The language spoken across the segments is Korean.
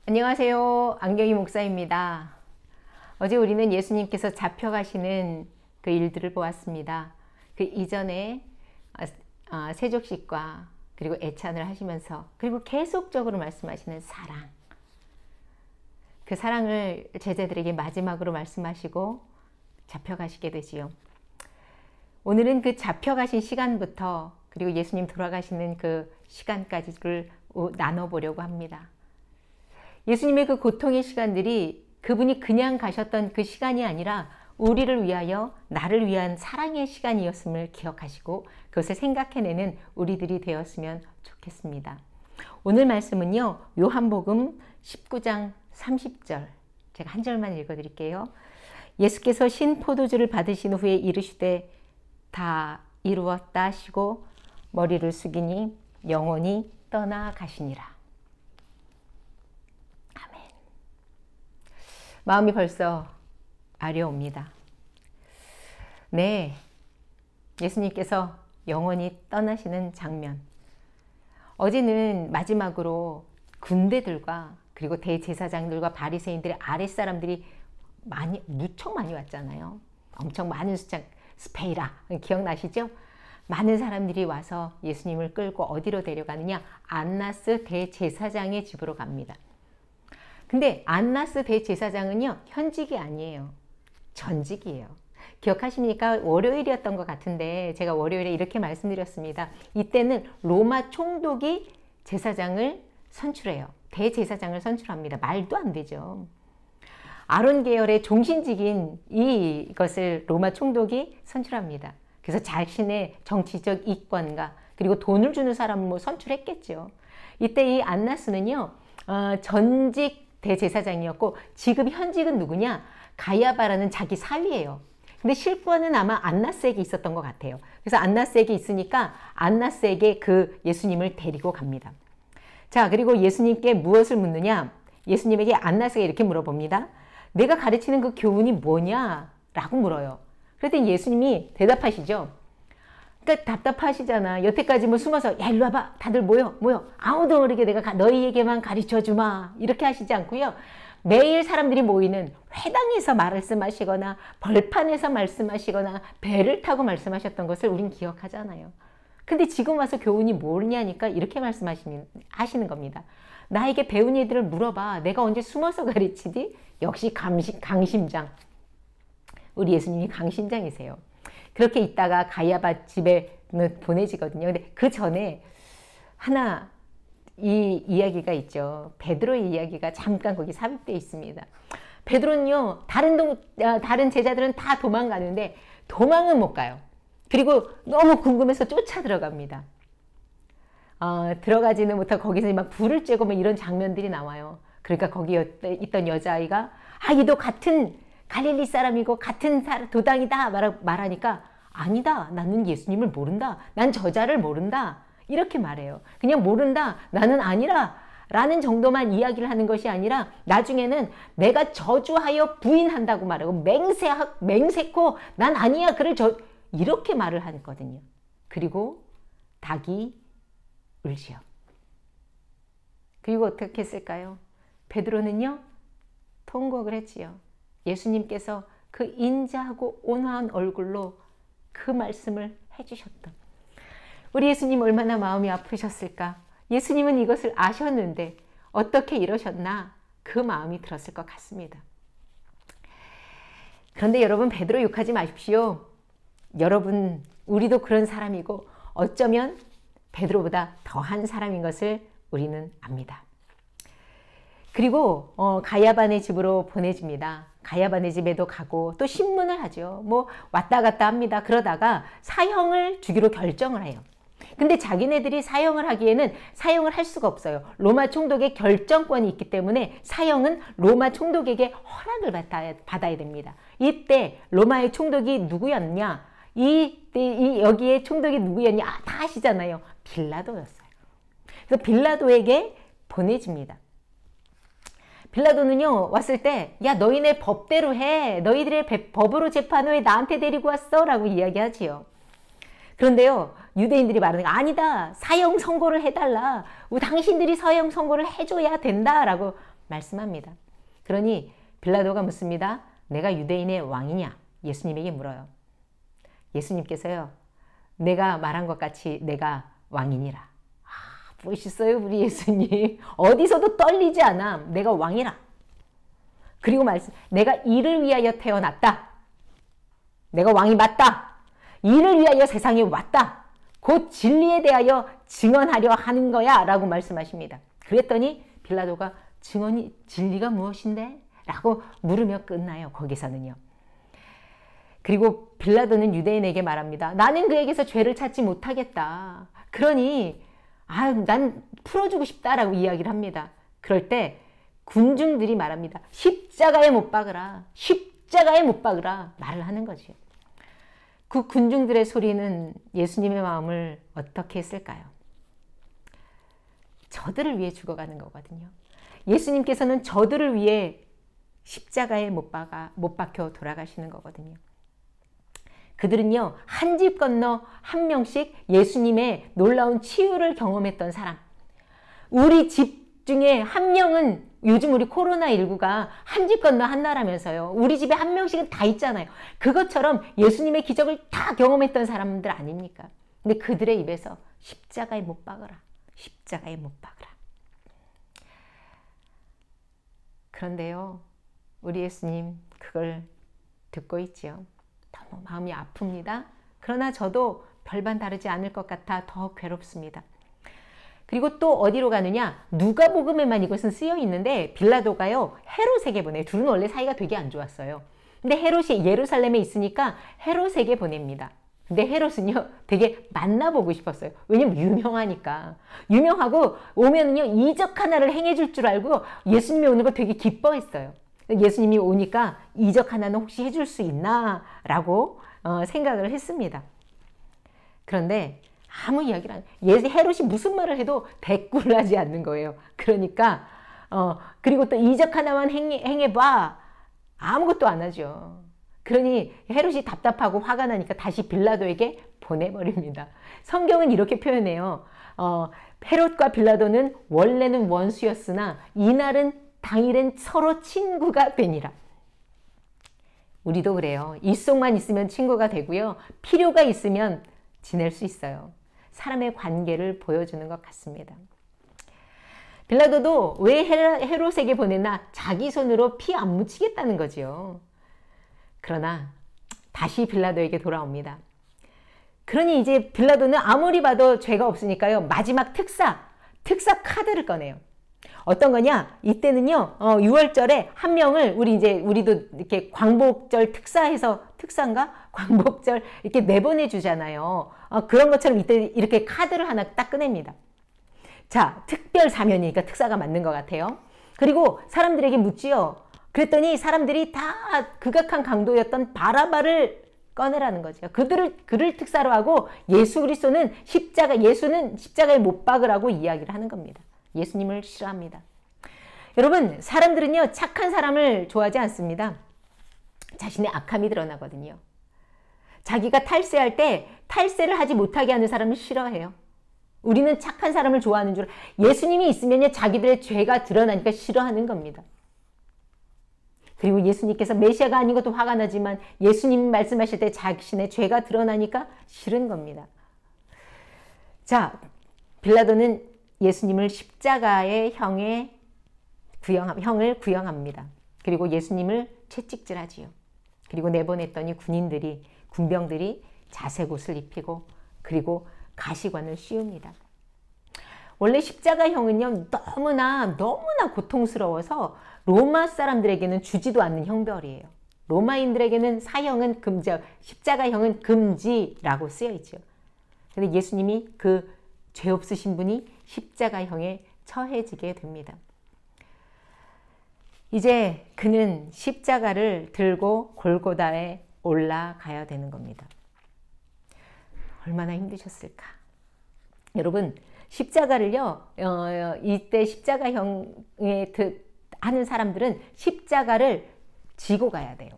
안녕하세요. 안경희 목사입니다. 어제 우리는 예수님께서 잡혀가시는 그 일들을 보았습니다. 그 이전에 세족식과 그리고 애찬을 하시면서 그리고 계속적으로 말씀하시는 사랑, 그 사랑을 제자들에게 마지막으로 말씀하시고 잡혀가시게 되지요. 오늘은 그 잡혀가신 시간부터 그리고 예수님 돌아가시는 그 시간까지를 나눠보려고 합니다. 예수님의 그 고통의 시간들이 그분이 그냥 가셨던 그 시간이 아니라 우리를 위하여 나를 위한 사랑의 시간이었음을 기억하시고 그것을 생각해내는 우리들이 되었으면 좋겠습니다. 오늘 말씀은요, 요한복음 19장 30절, 제가 한 절만 읽어드릴게요. 예수께서 신 포도주를 받으신 후에 이르시되 다 이루었다 하시고 머리를 숙이니 영혼이 떠나가시니라. 마음이 벌써 아려옵니다. 네, 예수님께서 영원히 떠나시는 장면. 어제는 마지막으로 군대들과 그리고 대제사장들과 바리새인들의 아랫사람들이 무척 많이 왔잖아요. 엄청 많은 숫자, 스페이라, 기억나시죠? 많은 사람들이 와서 예수님을 끌고 어디로 데려가느냐? 안나스 대제사장의 집으로 갑니다. 근데 안나스 대제사장은요, 현직이 아니에요. 전직이에요. 기억하십니까? 월요일이었던 것 같은데 제가 월요일에 이렇게 말씀드렸습니다. 이때는 로마 총독이 제사장을 선출해요. 대제사장을 선출합니다. 말도 안 되죠. 아론 계열의 종신직인 이것을 로마 총독이 선출합니다. 그래서 자신의 정치적 이권과 그리고 돈을 주는 사람을 선출했겠죠. 이때 이 안나스는요, 전직 대제사장이었고 지금 현직은 누구냐? 가야바라는 자기 사위예요. 근데 실권은 아마 안나스에게 있었던 것 같아요. 그래서 안나스에게 있으니까 안나스에게 그 예수님을 데리고 갑니다. 자, 그리고 예수님께 무엇을 묻느냐? 예수님에게 안나스가 이렇게 물어봅니다. 내가 가르치는 그 교훈이 뭐냐? 라고 물어요. 그랬더니 예수님이 대답하시죠. 그러니까 답답하시잖아. 여태까지 뭐 숨어서 야 일로 와봐, 다들 모여 아무도 모르게 내가 너희에게만 가르쳐주마 이렇게 하시지 않고요. 매일 사람들이 모이는 회당에서 말씀하시거나 벌판에서 말씀하시거나 배를 타고 말씀하셨던 것을 우린 기억하잖아요. 근데 지금 와서 교훈이 뭐냐니까 이렇게 하시는 겁니다. 나에게 배운 이들을 물어봐. 내가 언제 숨어서 가르치지? 역시 강심장. 우리 예수님이 강심장이세요. 그렇게 있다가 가야바 집에 보내지거든요. 근데 그 전에 이 이야기가 있죠. 베드로의 이야기가 잠깐 거기 삽입되어 있습니다. 베드로는요, 다른 제자들은 다 도망가는데 도망은 못 가요. 그리고 너무 궁금해서 쫓아 들어갑니다. 들어가지는 못하고 거기서 막 불을 쬐고 막 이런 장면들이 나와요. 그러니까 거기 있던 여자아이가 얘도 같은 갈릴리 사람이고 같은 도당이다 말하니까 아니다, 나는 예수님을 모른다, 난 저자를 모른다 이렇게 말해요. 그냥 모른다, 나는 아니라 라는 정도만 이야기를 하는 것이 아니라 나중에는 내가 저주하여 부인한다고 말하고 맹세코 난 아니야 그를 이렇게 말을 하거든요. 그리고 닭이 울지요. 그리고 어떻게 했을까요? 베드로는요, 통곡을 했지요. 예수님께서 그 인자하고 온화한 얼굴로 그 말씀을 해주셨던, 우리 예수님 얼마나 마음이 아프셨을까? 예수님은 이것을 아셨는데 어떻게 이러셨나? 그 마음이 들었을 것 같습니다. 그런데 여러분, 베드로 욕하지 마십시오. 여러분, 우리도 그런 사람이고 어쩌면 베드로보다 더한 사람인 것을 우리는 압니다. 그리고 가야바네 집으로 보내줍니다. 가야바네 집에도 가고 또 신문을 하죠. 뭐 왔다 갔다 합니다. 그러다가 사형을 주기로 결정을 해요. 근데 자기네들이 사형을 하기에는 사형을 할 수가 없어요. 로마 총독의 결정권이 있기 때문에 사형은 로마 총독에게 허락을 받아야 됩니다. 이때 로마의 총독이 누구였냐? 여기에 총독이 누구였냐? 다 아시잖아요. 빌라도였어요. 그래서 빌라도에게 보내줍니다. 빌라도는요, 왔을 때, 야, 너희네 법대로 해. 너희들의 법으로 재판 후에 나한테 데리고 왔어. 라고 이야기하지요. 그런데요, 유대인들이 말하는 거 아니다. 사형 선고를 해달라. 당신들이 사형 선고를 해줘야 된다. 라고 말씀합니다. 그러니 빌라도가 묻습니다. 내가 유대인의 왕이냐? 예수님에게 물어요. 예수님께서요. 내가 말한 것 같이 내가 왕이니라. 아, 멋있어요 우리 예수님. 어디서도 떨리지 않아. 내가 왕이라. 그리고 내가 이를 위하여 태어났다. 내가 왕이 맞다. 이를 위하여 세상에 왔다. 곧 진리에 대하여 증언하려 하는 거야 라고 말씀하십니다. 그랬더니 빌라도가 진리가 무엇인데? 라고 물으며 끝나요. 거기서는요. 그리고 빌라도는 유대인에게 말합니다. 나는 그에게서 죄를 찾지 못하겠다. 그러니 난 풀어주고 싶다라고 이야기를 합니다. 그럴 때 군중들이 말합니다. 십자가에 못 박으라. 십자가에 못 박으라. 말을 하는 거죠. 그 군중들의 소리는 예수님의 마음을 어떻게 했을까요? 저들을 위해 죽어가는 거거든요. 예수님께서는 저들을 위해 십자가에 못 박혀 돌아가시는 거거든요. 그들은요, 한 집 건너 한 명씩 예수님의 놀라운 치유를 경험했던 사람. 우리 집 중에 한 명은 요즘 우리 코로나19가 한 집 건너 한 나라면서요. 우리 집에 한 명씩은 다 있잖아요. 그것처럼 예수님의 기적을 다 경험했던 사람들 아닙니까? 근데 그들의 입에서 십자가에 못 박으라. 십자가에 못 박으라. 그런데요, 우리 예수님 그걸 듣고 있지요. 너무 마음이 아픕니다. 그러나 저도 별반 다르지 않을 것 같아 더 괴롭습니다. 그리고 또 어디로 가느냐? 누가복음에만 이것은 쓰여 있는데 빌라도가요 헤롯에게 보내요. 둘은 원래 사이가 되게 안 좋았어요. 근데 헤롯이 예루살렘에 있으니까 헤롯에게 보냅니다. 근데 헤롯은요 되게 만나보고 싶었어요. 왜냐면 유명하니까. 유명하고 오면은요 이적 하나를 행해줄 줄 알고 예수님이 오는 거 되게 기뻐했어요. 예수님이 오니까 이적 하나는 혹시 해줄 수 있나? 라고 생각을 했습니다. 그런데 아무 이야기를 안 해요. 헤롯이 무슨 말을 해도 대꾸를 하지 않는 거예요. 그러니까 그리고 또 이적 하나만 행해봐. 아무것도 안 하죠. 그러니 헤롯이 답답하고 화가 나니까 다시 빌라도에게 보내버립니다. 성경은 이렇게 표현해요. 헤롯과 빌라도는 원래는 원수였으나 당일엔 서로 친구가 되니라. 우리도 그래요. 입속만 있으면 친구가 되고요. 필요가 있으면 지낼 수 있어요. 사람의 관계를 보여주는 것 같습니다. 빌라도도 왜 헤롯에게 보냈나? 자기 손으로 피 안 묻히겠다는 거지요. 그러나 다시 빌라도에게 돌아옵니다. 그러니 이제 빌라도는 아무리 봐도 죄가 없으니까요. 마지막 특사 카드를 꺼내요. 어떤 거냐? 이때는요, 6월절에 한 명을 우리도 이렇게 광복절 특사인가? 광복절 이렇게 내보내 주잖아요. 그런 것처럼 이때 이렇게 카드를 하나 딱 꺼냅니다. 자, 특별 사면이니까 특사가 맞는 것 같아요. 그리고 사람들에게 묻지요. 그랬더니 사람들이 다 극악한 강도였던 바라바를 꺼내라는 거죠. 그를 특사로 하고 예수는 십자가에 못 박으라고 이야기를 하는 겁니다. 예수님을 싫어합니다. 여러분, 사람들은요, 착한 사람을 좋아하지 않습니다. 자신의 악함이 드러나거든요. 자기가 탈세할 때 탈세를 하지 못하게 하는 사람을 싫어해요. 우리는 착한 사람을 좋아하는 줄, 예수님이 있으면요, 자기들의 죄가 드러나니까 싫어하는 겁니다. 그리고 예수님께서 메시아가 아닌 것도 화가 나지만 예수님 말씀하실 때 자신의 죄가 드러나니까 싫은 겁니다. 자, 빌라도는 예수님을 십자가의 형을 구형합니다. 그리고 예수님을 채찍질하지요. 그리고 내보냈더니 군병들이 자색옷을 입히고 그리고 가시관을 씌웁니다. 원래 십자가형은요 너무나 고통스러워서 로마 사람들에게는 주지도 않는 형벌이에요. 로마인들에게는 사형은 십자가형은 금지라고 쓰여 있죠. 그런데 예수님이 그 죄 없으신 분이 십자가형에 처해지게 됩니다. 이제 그는 십자가를 들고 골고다에 올라가야 되는 겁니다. 얼마나 힘드셨을까? 여러분, 십자가를요, 이때 십자가형에 하는 사람들은 십자가를 지고 가야 돼요.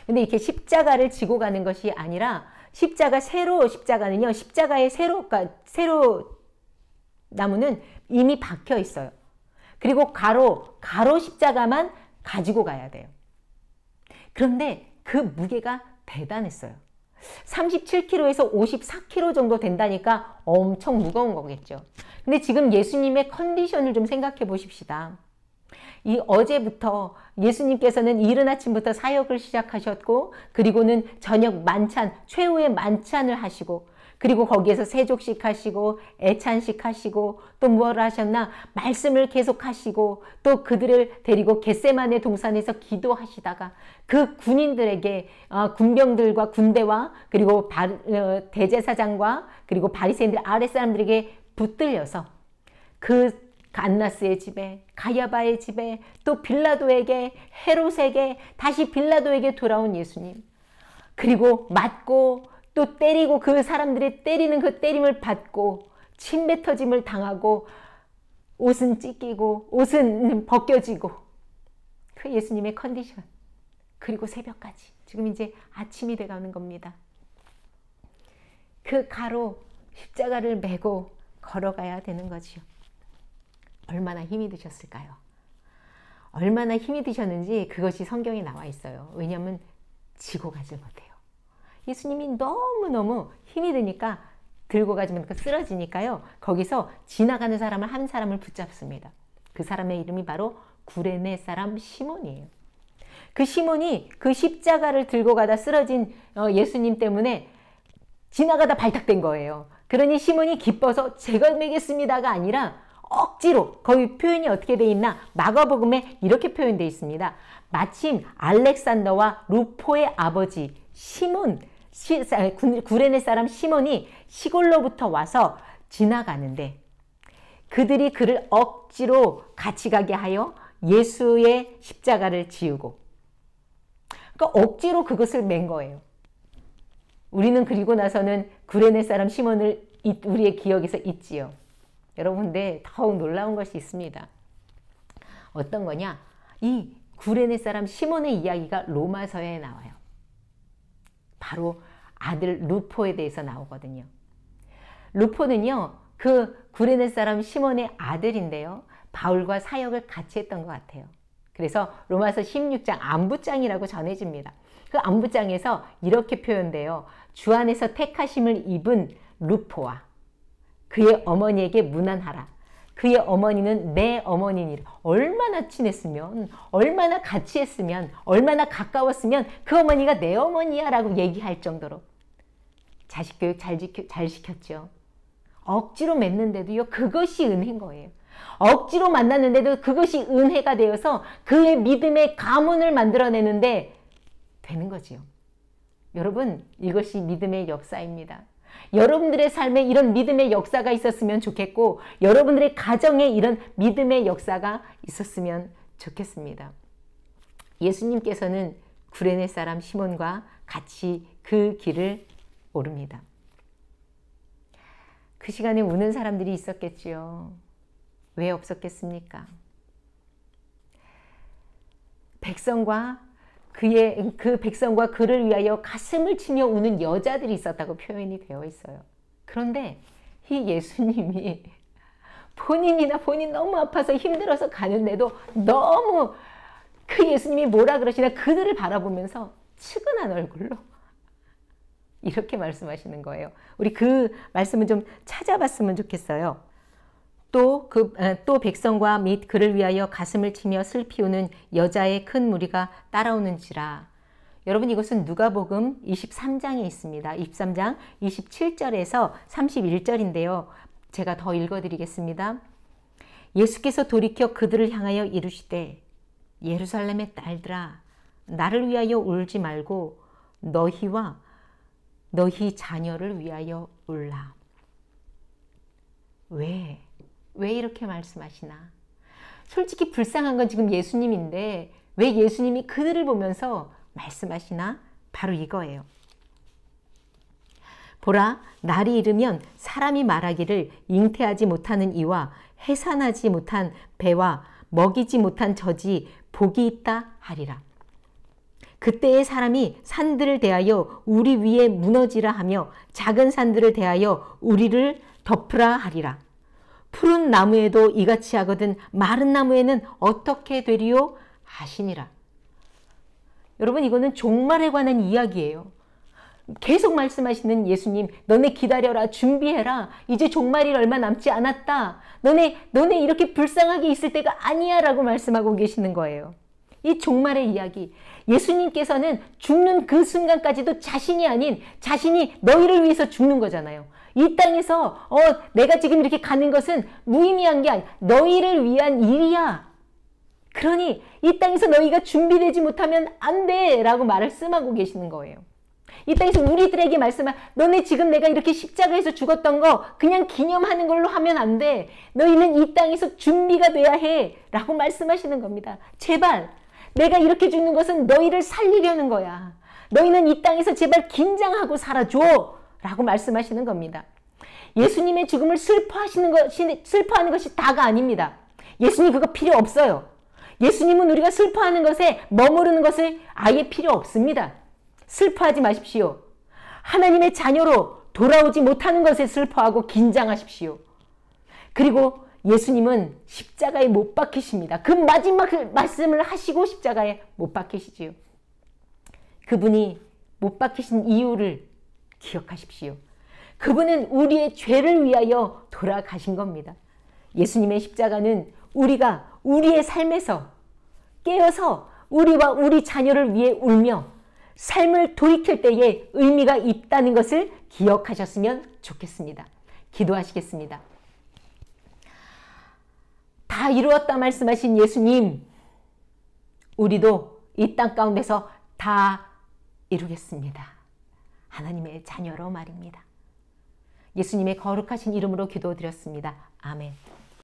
근데 이렇게 십자가를 지고 가는 것이 아니라 십자가는요, 십자가의 세로 나무는 이미 박혀 있어요. 그리고 가로 십자가만 가지고 가야 돼요. 그런데 그 무게가 대단했어요. 37kg에서 54kg 정도 된다니까 엄청 무거운 거겠죠. 근데 지금 예수님의 컨디션을 좀 생각해 보십시다. 이 어제부터 예수님께서는 이른 아침부터 사역을 시작하셨고, 그리고는 저녁 만찬, 최후의 만찬을 하시고, 그리고 거기에서 세족식 하시고, 애찬식 하시고, 또 뭘 하셨나? 말씀을 계속 하시고, 또 그들을 데리고 겟세마네 동산에서 기도하시다가 그 군인들에게, 군병들과 군대와 그리고 대제사장과 그리고 바리새인들 아랫사람들에게 붙들려서 그 안나스의 집에, 가야바의 집에, 또 빌라도에게, 헤롯에게, 다시 빌라도에게 돌아온 예수님. 그리고 맞고 또 때리고, 그 사람들이 때리는 그 때림을 받고 침 뱉어짐을 당하고 옷은 찢기고 옷은 벗겨지고, 그 예수님의 컨디션. 그리고 새벽까지, 지금 이제 아침이 돼가는 겁니다. 그 가로 십자가를 메고 걸어가야 되는 거지요. 얼마나 힘이 드셨을까요? 얼마나 힘이 드셨는지 그것이 성경에 나와 있어요. 왜냐하면 지고 가지 못해요. 예수님이 너무너무 힘이 드니까, 들고 가지 못하니까 쓰러지니까요, 거기서 지나가는 사람을 한 사람을 붙잡습니다. 그 사람의 이름이 바로 구레네 사람 시몬이에요. 그 시몬이 그 십자가를 들고 가다 쓰러진 예수님 때문에 지나가다 발탁된 거예요. 그러니 시몬이 기뻐서 제가 매겠습니다가 아니라 억지로, 거기 표현이 어떻게 돼 있나? 마가복음에 이렇게 표현되어 있습니다. 마침 알렉산더와 루포의 아버지 시몬, 구레네 사람 시몬이 시골로부터 와서 지나가는데, 그들이 그를 억지로 같이 가게 하여 예수의 십자가를 지우고, 그러니까 억지로 그것을 맨 거예요. 우리는 그리고 나서는 구레네 사람 시몬을 우리의 기억에서 잊지요. 여러분, 근데 더욱 놀라운 것이 있습니다. 어떤 거냐? 이 구레네 사람 시몬의 이야기가 로마서에 나와요. 바로 아들 루포에 대해서 나오거든요. 루포는요, 그 구레네 사람 시몬의 아들인데요, 바울과 사역을 같이 했던 것 같아요. 그래서 로마서 16장 안부장이라고 전해집니다. 그 안부장에서 이렇게 표현돼요. 주 안에서 택하심을 입은 루포와 그의 어머니에게 문안하라. 그의 어머니는 내 어머니니라. 얼마나 친했으면, 얼마나 같이 했으면, 얼마나 가까웠으면 그 어머니가 내 어머니야 라고 얘기할 정도로 자식 교육 잘 시켰죠. 억지로 맺는데도요, 그것이 은혜인 거예요. 억지로 만났는데도 그것이 은혜가 되어서 그의 믿음의 가문을 만들어내는데 되는 거지요. 여러분, 이것이 믿음의 역사입니다. 여러분들의 삶에 이런 믿음의 역사가 있었으면 좋겠고, 여러분들의 가정에 이런 믿음의 역사가 있었으면 좋겠습니다. 예수님께서는 구레네 사람 시몬과 같이 그 길을 오릅니다. 그 시간에 우는 사람들이 있었겠지요. 왜 없었겠습니까? 그 백성과 그를 위하여 가슴을 치며 우는 여자들이 있었다고 표현이 되어 있어요. 그런데 이 예수님이 본인 너무 아파서 힘들어서 가는데도 너무 그 예수님이 뭐라 그러시나, 그들을 바라보면서 측은한 얼굴로 이렇게 말씀하시는 거예요. 우리 그 말씀을 좀 찾아봤으면 좋겠어요. 또 백성과 및 그를 위하여 가슴을 치며 슬피 우는 여자의 큰 무리가 따라오는지라. 여러분, 이것은 누가복음 23장에 있습니다. 23장 27절에서 31절인데요. 제가 더 읽어드리겠습니다. 예수께서 돌이켜 그들을 향하여 이르시되, 예루살렘의 딸들아, 나를 위하여 울지 말고 너희와 너희 자녀를 위하여 울라. 왜 이렇게 말씀하시나? 솔직히 불쌍한 건 지금 예수님인데 왜 예수님이 그들을 보면서 말씀하시나? 바로 이거예요. 보라, 날이 이르면 사람이 말하기를 잉태하지 못하는 이와 해산하지 못한 배와 먹이지 못한 젖이 복이 있다 하리라. 그때의 사람이 산들을 대하여 우리 위에 무너지라 하며 작은 산들을 대하여 우리를 덮으라 하리라. 푸른 나무에도 이같이 하거든 마른 나무에는 어떻게 되리요 하시니라. 여러분, 이거는 종말에 관한 이야기예요. 계속 말씀하시는 예수님, 너네 기다려라, 준비해라. 이제 종말이 얼마 남지 않았다. 너네 이렇게 불쌍하게 있을 때가 아니야 라고 말씀하고 계시는 거예요. 이 종말의 이야기, 예수님께서는 죽는 그 순간까지도 자신이 아닌 자신이 너희를 위해서 죽는 거잖아요. 이 땅에서 내가 지금 이렇게 가는 것은 무의미한 게 아니야. 너희를 위한 일이야. 그러니 이 땅에서 너희가 준비되지 못하면 안 돼 라고 말씀하고 계시는 거예요. 이 땅에서 우리들에게 말씀한 너네 지금 내가 이렇게 십자가에서 죽었던 거 그냥 기념하는 걸로 하면 안 돼. 너희는 이 땅에서 준비가 돼야 해 라고 말씀하시는 겁니다. 제발 내가 이렇게 죽는 것은 너희를 살리려는 거야. 너희는 이 땅에서 제발 긴장하고 살아줘 라고 말씀하시는 겁니다. 예수님의 죽음을 슬퍼하는 것이 다가 아닙니다. 예수님 그거 필요 없어요. 예수님은 우리가 슬퍼하는 것에 머무르는 것을 아예 필요 없습니다. 슬퍼하지 마십시오. 하나님의 자녀로 돌아오지 못하는 것에 슬퍼하고 긴장하십시오. 그리고 예수님은 십자가에 못 박히십니다. 그 마지막 말씀을 하시고 십자가에 못 박히시지요. 그분이 못 박히신 이유를 기억하십시오. 그분은 우리의 죄를 위하여 돌아가신 겁니다. 예수님의 십자가는 우리가 우리의 삶에서 깨어서 우리와 우리 자녀를 위해 울며 삶을 돌이킬 때에 의미가 있다는 것을 기억하셨으면 좋겠습니다. 기도하시겠습니다. 다 이루었다 말씀하신 예수님, 우리도 이 땅 가운데서 다 이루겠습니다. 하나님의 자녀로 말입니다. 예수님의 거룩하신 이름으로 기도드렸습니다. 아멘.